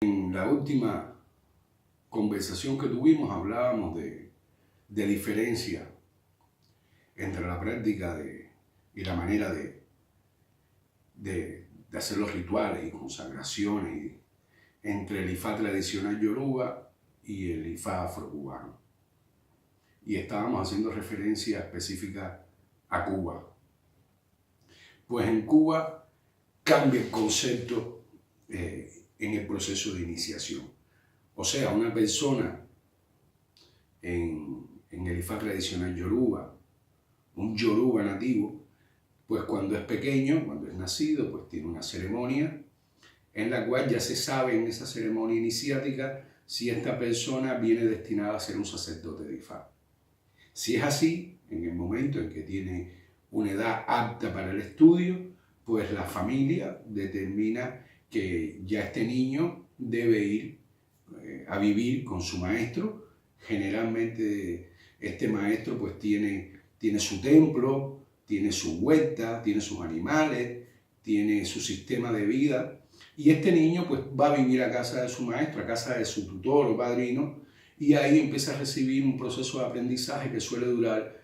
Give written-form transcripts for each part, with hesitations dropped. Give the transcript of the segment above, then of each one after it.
En la última conversación que tuvimos hablábamos de diferencia entre la práctica y la manera de hacer los rituales y consagraciones entre el Ifá tradicional yoruba y el Ifá afrocubano. Y estábamos haciendo referencia específica a Cuba. Pues en Cuba cambia el concepto en el proceso de iniciación. O sea, una persona en el Ifá tradicional yoruba, un yoruba nativo, pues cuando es pequeño, cuando es nacido, pues tiene una ceremonia en la cual ya se sabe en esa ceremonia iniciática si esta persona viene destinada a ser un sacerdote de Ifá. Si es así, en el momento en que tiene una edad apta para el estudio, pues la familia determina que ya este niño debe ir a vivir con su maestro. Generalmente este maestro pues tiene su templo, tiene su huerta, tiene sus animales, tiene su sistema de vida, y este niño pues va a vivir a casa de su maestro, a casa de su tutor o padrino, y ahí empieza a recibir un proceso de aprendizaje que suele durar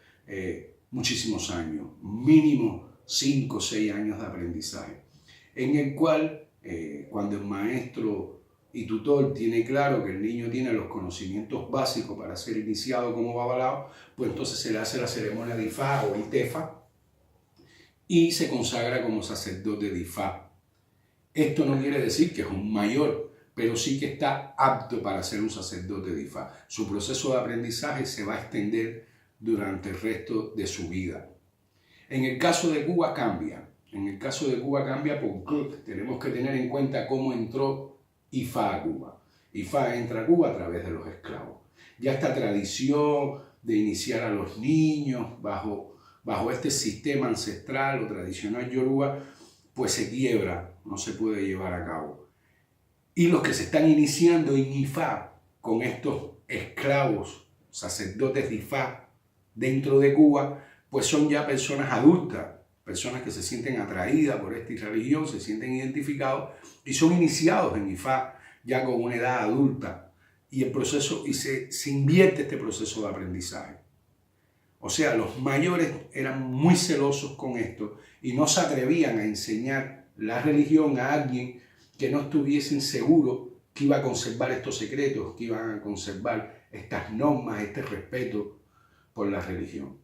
muchísimos años, mínimo 5 o 6 años de aprendizaje, en el cual cuando el maestro y tutor tiene claro que el niño tiene los conocimientos básicos para ser iniciado como babalao, pues entonces se le hace la ceremonia de Ifá o Itefa y se consagra como sacerdote de Ifá. Esto no quiere decir que es un mayor, pero sí que está apto para ser un sacerdote de Ifá. Su proceso de aprendizaje se va a extender durante el resto de su vida. En el caso de Cuba cambia. En el caso de Cuba cambia porque tenemos que tener en cuenta cómo entró Ifá a Cuba. Ifá entra a Cuba a través de los esclavos. Ya esta tradición de iniciar a los niños bajo este sistema ancestral o tradicional yoruba, pues se quiebra, no se puede llevar a cabo. Y los que se están iniciando en Ifá con estos esclavos, sacerdotes de Ifá dentro de Cuba, pues son ya personas adultas, personas que se sienten atraídas por esta religión, se sienten identificados y son iniciados en Ifá ya con una edad adulta, y el proceso, y se invierte este proceso de aprendizaje. O sea, los mayores eran muy celosos con esto y no se atrevían a enseñar la religión a alguien que no estuviesen seguros que iba a conservar estos secretos, que iban a conservar estas normas, este respeto por la religión.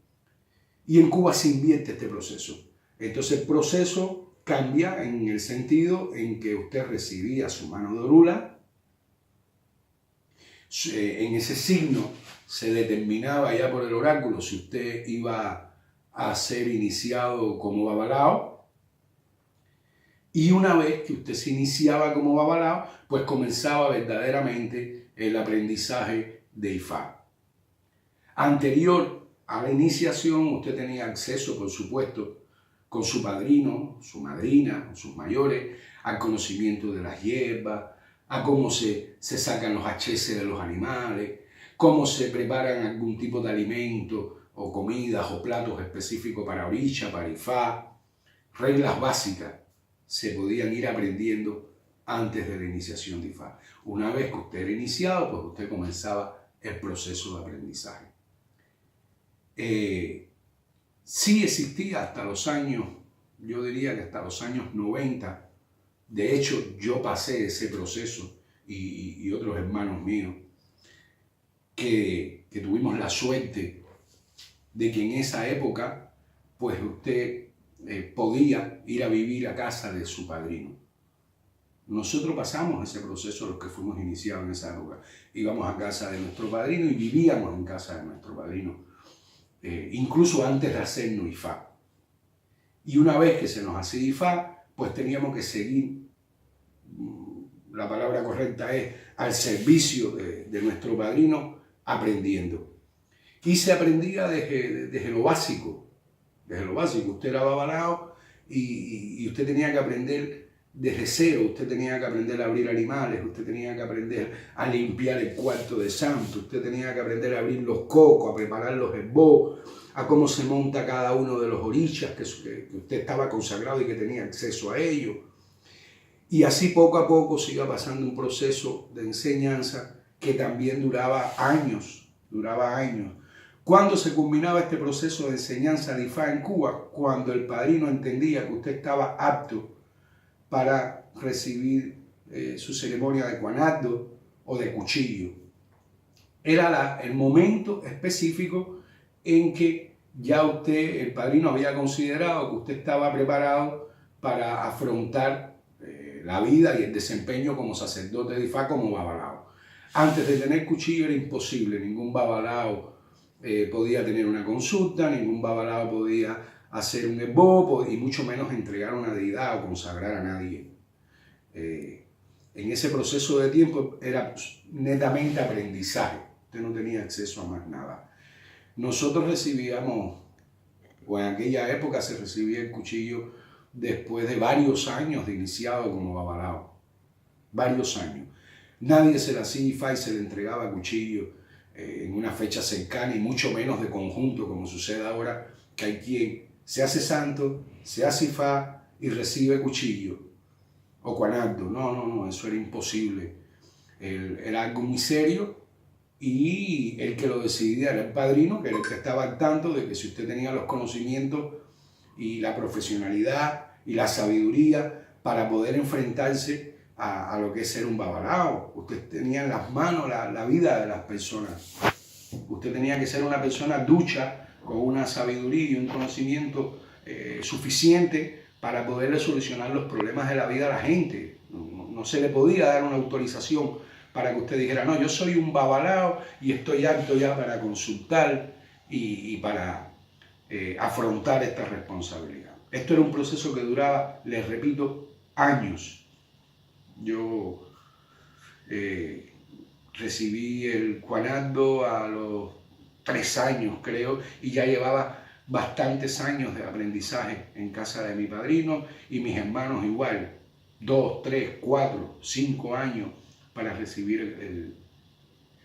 Y en Cuba se invierte este proceso. Entonces el proceso cambia en el sentido en que usted recibía su mano de orula. En ese signo se determinaba ya por el oráculo si usted iba a ser iniciado como babalao. Y una vez que usted se iniciaba como babalao, pues comenzaba verdaderamente el aprendizaje de Ifá. Anterior a la iniciación, usted tenía acceso, por supuesto, con su padrino, su madrina, sus mayores, al conocimiento de las hierbas, a cómo se sacan los HS de los animales, cómo se preparan algún tipo de alimento o comidas o platos específicos para Orisha, para Ifá. Reglas básicas se podían ir aprendiendo antes de la iniciación de Ifá. Una vez que usted era iniciado, pues usted comenzaba el proceso de aprendizaje. Sí existía hasta los años, yo diría que hasta los años 90, de hecho yo pasé ese proceso y otros hermanos míos que tuvimos la suerte de que en esa época pues usted podía ir a vivir a casa de su padrino. Nosotros pasamos ese proceso los que fuimos iniciados en esa época. Íbamos a casa de nuestro padrino y vivíamos en casa de nuestro padrino. Incluso antes de hacernos Ifá. Y una vez que se nos hacía Ifá, pues teníamos que seguir, la palabra correcta es, al servicio de nuestro padrino, aprendiendo. Y se aprendía desde lo básico. Desde lo básico. Usted era babalao y usted tenía que aprender desde cero. Usted tenía que aprender a abrir animales, usted tenía que aprender a limpiar el cuarto de santo, usted tenía que aprender a abrir los cocos, a preparar los esbós, a cómo se monta cada uno de los orishas que usted estaba consagrado y que tenía acceso a ellos. Y así poco a poco se iba pasando un proceso de enseñanza que también duraba años. ¿Cuándo se culminaba este proceso de enseñanza de Ifá en Cuba? Cuando el padrino entendía que usted estaba apto para recibir su ceremonia de cuanado o de cuchillo. Era el momento específico en que ya usted, el padrino, había considerado que usted estaba preparado para afrontar la vida y el desempeño como sacerdote de Ifá, como babalao. Antes de tener cuchillo era imposible, ningún babalao podía tener una consulta, ningún babalao podía hacer un esbo y mucho menos entregar una deidad o consagrar a nadie. En ese proceso de tiempo era netamente aprendizaje, usted no tenía acceso a más nada. Nosotros recibíamos, o en aquella época se recibía el cuchillo después de varios años de iniciado como babalao, varios años. Nadie se le hacía Ifá y se le entregaba cuchillo en una fecha cercana y mucho menos de conjunto, como sucede ahora, que hay quien se hace santo, se hace Ifá y recibe cuchillo o cuanado. No, eso era imposible. Era algo muy serio y el que lo decidía era el padrino, que era el que estaba al tanto de que si usted tenía los conocimientos y la profesionalidad y la sabiduría para poder enfrentarse a lo que es ser un babalao. Usted tenía en las manos la vida de las personas. Usted tenía que ser una persona ducha, con una sabiduría y un conocimiento suficiente para poderle solucionar los problemas de la vida a la gente. No se le podía dar una autorización para que usted dijera, no, yo soy un babalao y estoy apto ya para consultar y para afrontar esta responsabilidad. Esto era un proceso que duraba, les repito, años. Yo recibí el cuanado a los 3 años, creo, y ya llevaba bastantes años de aprendizaje en casa de mi padrino y mis hermanos igual, 2, 3, 4, 5 años para recibir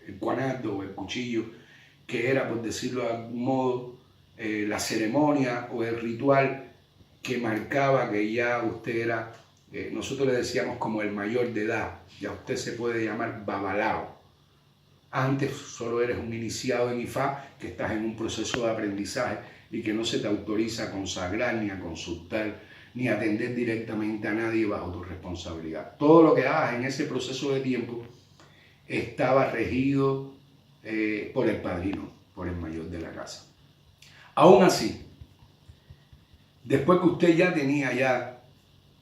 el cuanado o el cuchillo, que era, por decirlo de algún modo, la ceremonia o el ritual que marcaba que ya usted era, nosotros le decíamos como el mayor de edad, ya usted se puede llamar babalao. Antes solo eres un iniciado en Ifá, que estás en un proceso de aprendizaje y que no se te autoriza a consagrar, ni a consultar, ni a atender directamente a nadie bajo tu responsabilidad. Todo lo que hagas en ese proceso de tiempo estaba regido por el padrino, por el mayor de la casa. Aún así, después que usted ya tenía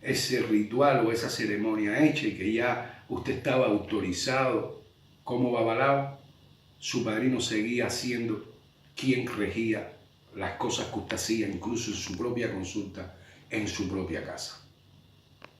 ese ritual o esa ceremonia hecha y que ya usted estaba autorizado como babalao, su padrino seguía siendo quien regía las cosas que usted hacía, incluso en su propia consulta, en su propia casa.